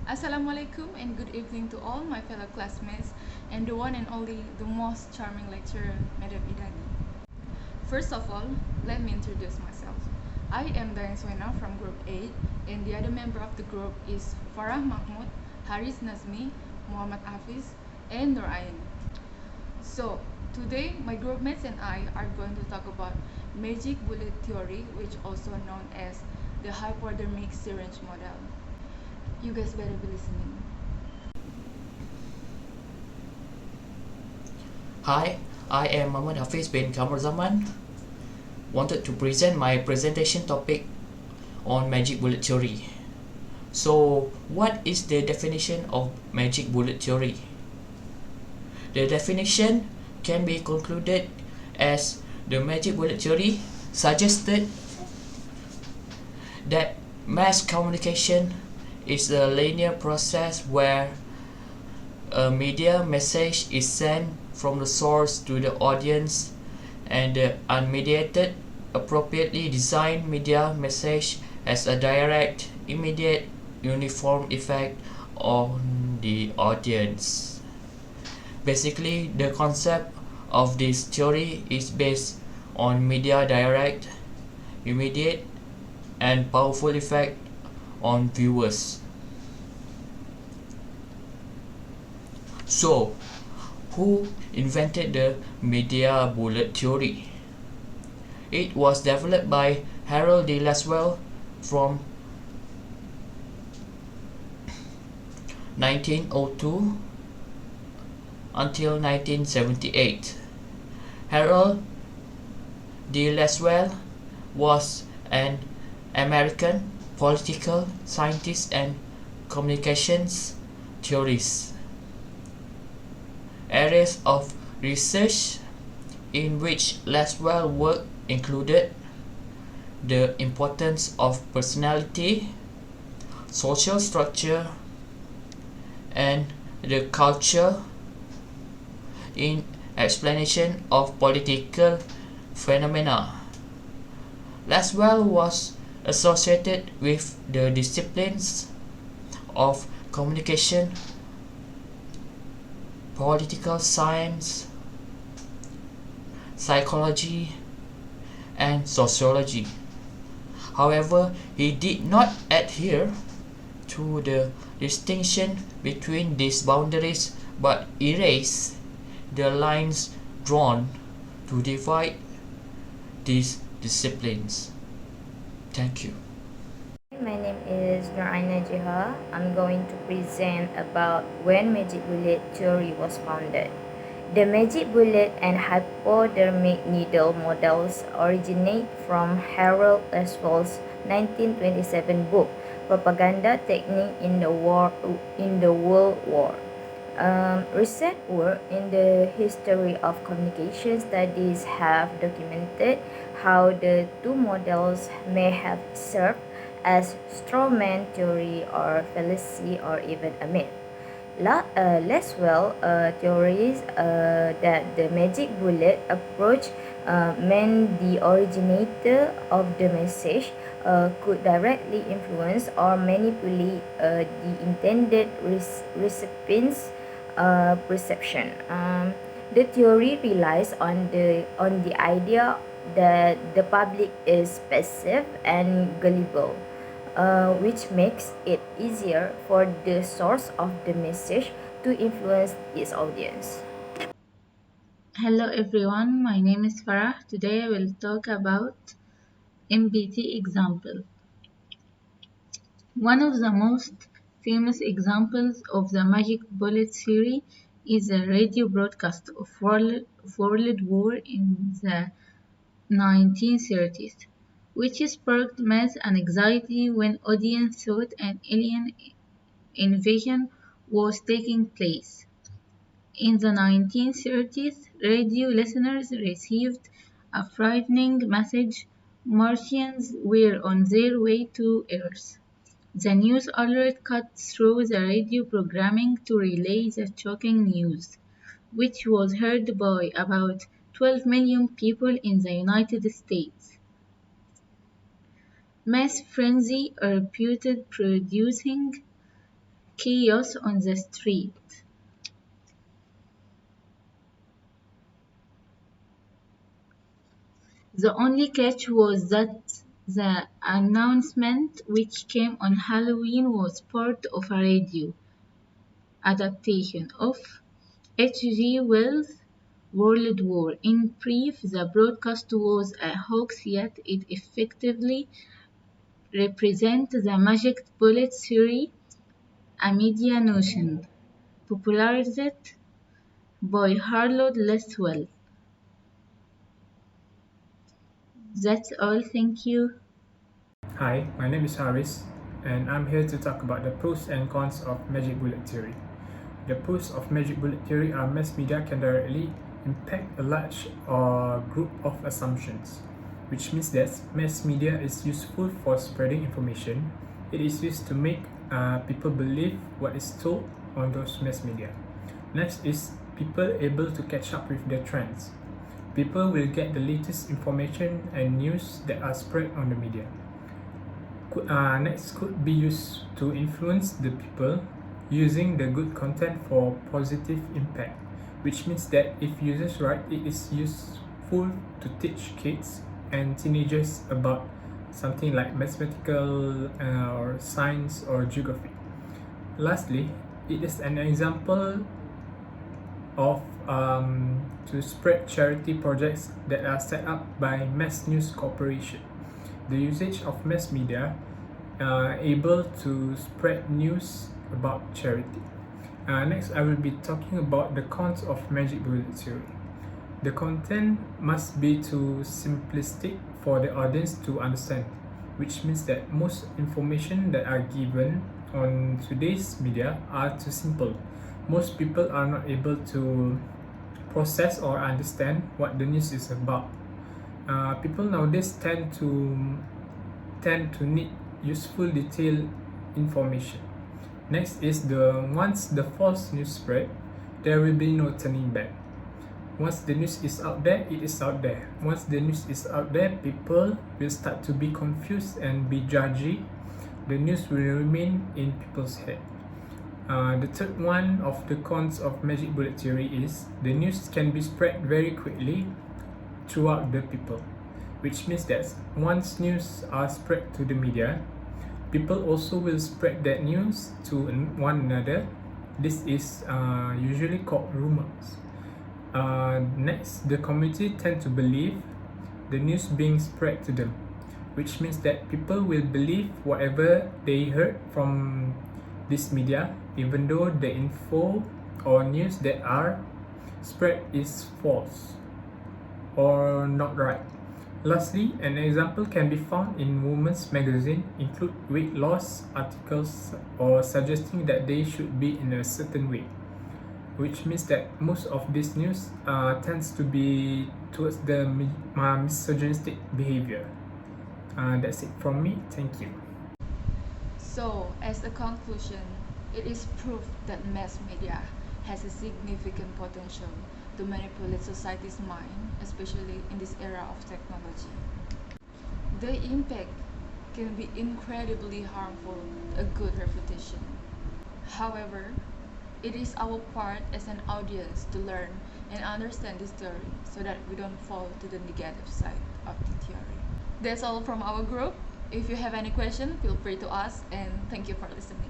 Assalamualaikum and good evening to all my fellow classmates and the one and only, the most charming lecturer, Madam Idani. First of all, let me introduce myself. I am Dayan Swena from Group 8 and the other member of the group is Farah Mahmud, Haris Nazmi, Muhammad Hafiz, and Nur Ain. So, today my group mates and I are going to talk about magic bullet theory, which also known as the hypodermic syringe model. You guys better be listening. Hi, I am Muhammad Hafiz bin Kamar Zaman. Wanted to present my presentation topic on magic bullet theory. So, what is the definition of magic bullet theory? The definition can be concluded as the magic bullet theory suggested that mass communication is a linear process where a media message is sent from the source to the audience, and the unmediated, appropriately designed media message has a direct, immediate, uniform effect on the audience. Basically, the concept of this theory is based on media direct, immediate, and powerful effect on viewers. So, who invented the media bullet theory? It was developed by Harold D. Laswell from 1902 until 1978. Harold D. Laswell was an American political scientist and communications theorist. Areas of research in which Laswell worked included the importance of personality, social structure, and the culture in explanation of political phenomena. Laswell was associated with the disciplines of communication, political science, psychology, and sociology. However, he did not adhere to the distinction between these boundaries but erased the lines drawn to divide these disciplines. Thank you. My name is Nuraina Jiha. I'm going to present about when magic bullet theory was founded. The magic bullet and hypodermic needle models originate from Harold Laswell's 1927 book, Propaganda Technique in the World War. Recent work in the history of communication studies have documented how the two models may have served as strawman theory or fallacy or even a myth. Laswell theories that the magic bullet approach meant the originator of the message could directly influence or manipulate the intended recipient's perception. The theory relies on the idea that the public is passive and gullible, which makes it easier for the source of the message to influence its audience. Hello everyone, my name is Farah. Today I will talk about MBT example. One of the most famous examples of the magic bullet theory is a radio broadcast of World War in the 1930s, which sparked mass anxiety when audience thought an alien invasion was taking place. In the 1930s, radio listeners received a frightening message: Martians were on their way to Earth. The news alert cut through the radio programming to relay the shocking news, which was heard by about 12 million people in the United States. Mass frenzy reputed producing chaos on the street. The only catch was that the announcement, which came on Halloween, was part of a radio adaptation of H. G. Wells' World War. In brief, the broadcast was a hoax, yet it effectively represented the magic bullet theory, a media notion popularized by Harold Lesswell. That's all, thank you. Hi, my name is Haris, and I'm here to talk about the pros and cons of magic bullet theory. The pros of magic bullet theory are mass media can directly impact a large group of assumptions, which means that mass media is useful for spreading information. It is used to make people believe what is told on those mass media. Next is people able to catch up with the trends. People will get the latest information and news that are spread on the media. Next could be used to influence the people using the good content for positive impact, which means that if used right, it is useful to teach kids and teenagers about something like mathematical or science or geography. Lastly, it is an example of to spread charity projects that are set up by Mass News Corporation. The usage of mass media able to spread news about charity. Next, I will be talking about the cons of magic bullet theory. The content must be too simplistic for the audience to understand, which means that most information that are given on today's media are too simple. Most people are not able to process or understand what the news is about. People nowadays tend to need useful detailed information. Next is once the false news spread, there will be no turning back. Once the news is out there, it is out there. Once the news is out there, people will start to be confused and be judgy. The news will remain in people's head. The third one of the cons of magic bullet theory is the news can be spread very quickly throughout the people, which means that once news are spread to the media, people also will spread that news to one another. This is usually called rumors. Next, the community tend to believe the news being spread to them, which means that people will believe whatever they heard from this media, even though the info or news that are spread is false or not right. Lastly, an example can be found in women's magazine include weight loss articles or suggesting that they should be in a certain way, which means that most of this news tends to be towards the misogynistic behavior. That's it from me. Thank you. So, as a conclusion, it is proof that mass media has a significant potential to manipulate society's mind, especially in this era of technology. The impact can be incredibly harmful to a good reputation. However, it is our part as an audience to learn and understand this theory so that we don't fall to the negative side of the theory. That's all from our group. If you have any question, feel free to ask, and thank you for listening.